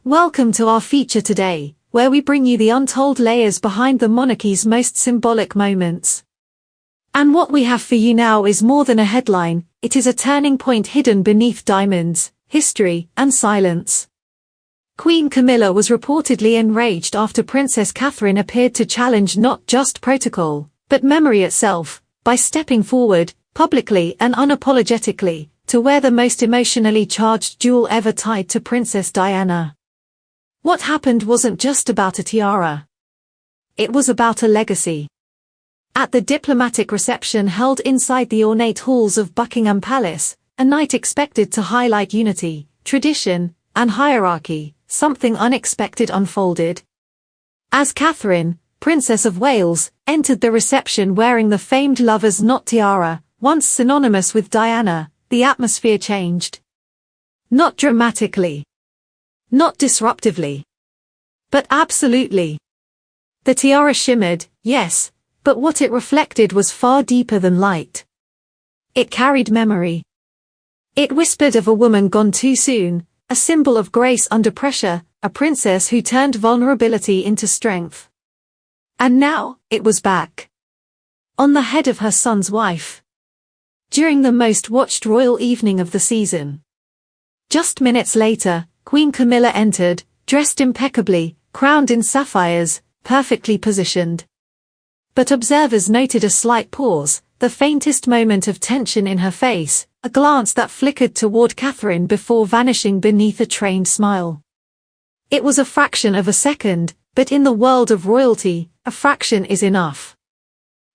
Welcome to our feature today, where we bring you the untold layers behind the monarchy's most symbolic moments. And what we have for you now is more than a headline, it is a turning point hidden beneath diamonds, history, and silence. Queen Camilla was reportedly enraged after Princess Catherine appeared to challenge not just protocol, but memory itself, by stepping forward, publicly and unapologetically, to wear the most emotionally charged jewel ever tied to Princess Diana. What happened wasn't just about a tiara. It was about a legacy. At the diplomatic reception held inside the ornate halls of Buckingham Palace, a night expected to highlight unity, tradition, and hierarchy, something unexpected unfolded. As Catherine, Princess of Wales, entered the reception wearing the famed lover's knot tiara, once synonymous with Diana, the atmosphere changed. Not dramatically. Not disruptively. But absolutely. The tiara shimmered, yes, but what it reflected was far deeper than light. It carried memory. It whispered of a woman gone too soon, a symbol of grace under pressure, a princess who turned vulnerability into strength. And now, it was back. On the head of her son's wife. During the most watched royal evening of the season. Just minutes later, Queen Camilla entered, dressed impeccably, crowned in sapphires, perfectly positioned. But observers noted a slight pause, the faintest moment of tension in her face, a glance that flickered toward Catherine before vanishing beneath a trained smile. It was a fraction of a second, but in the world of royalty, a fraction is enough.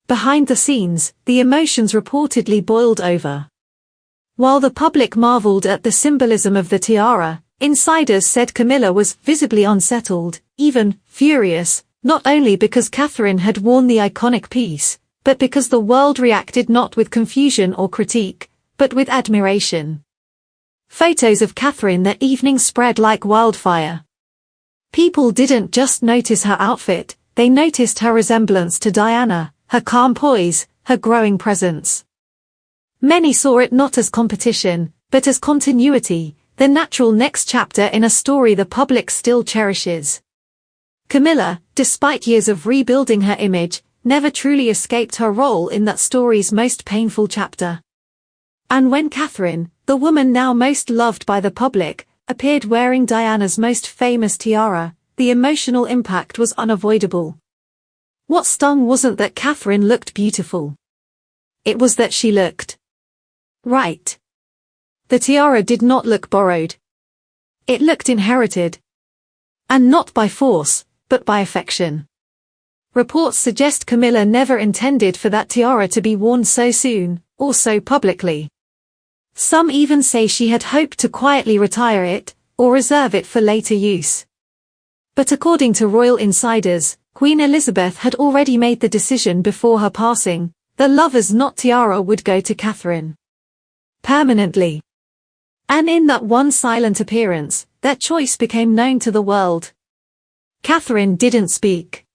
Behind the scenes, the emotions reportedly boiled over. While the public marveled at the symbolism of the tiara, insiders said Camilla was visibly unsettled, even furious, not only because Catherine had worn the iconic piece, but because the world reacted not with confusion or critique, but with admiration. Photos of Catherine that evening spread like wildfire. People didn't just notice her outfit, they noticed her resemblance to Diana, her calm poise, her growing presence. Many saw it not as competition, but as continuity, the natural next chapter in a story the public still cherishes. Camilla, despite years of rebuilding her image, never truly escaped her role in that story's most painful chapter. And when Catherine, the woman now most loved by the public, appeared wearing Diana's most famous tiara, the emotional impact was unavoidable. What stung wasn't that Catherine looked beautiful. It was that she looked right. The tiara did not look borrowed. It looked inherited. And not by force, but by affection. Reports suggest Camilla never intended for that tiara to be worn so soon, or so publicly. Some even say she had hoped to quietly retire it, or reserve it for later use. But according to royal insiders, Queen Elizabeth had already made the decision before her passing, the lover's knot tiara would go to Catherine. Permanently. And in that one silent appearance, that choice became known to the world. Catherine didn't speak.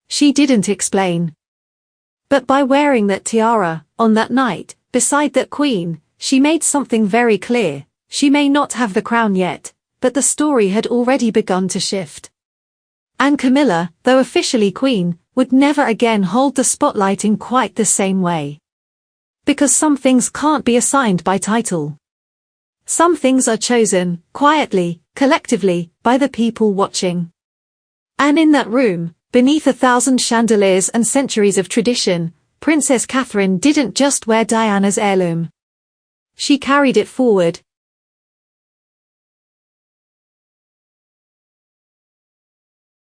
She didn't explain. But by wearing that tiara, on that night, beside that queen, she made something very clear. She may not have the crown yet, but the story had already begun to shift. And Camilla, though officially queen, would never again hold the spotlight in quite the same way. Because some things can't be assigned by title. Some things are chosen, quietly, collectively, by the people watching. And in that room, beneath 1,000 chandeliers and centuries of tradition, Princess Catherine didn't just wear Diana's heirloom. She carried it forward,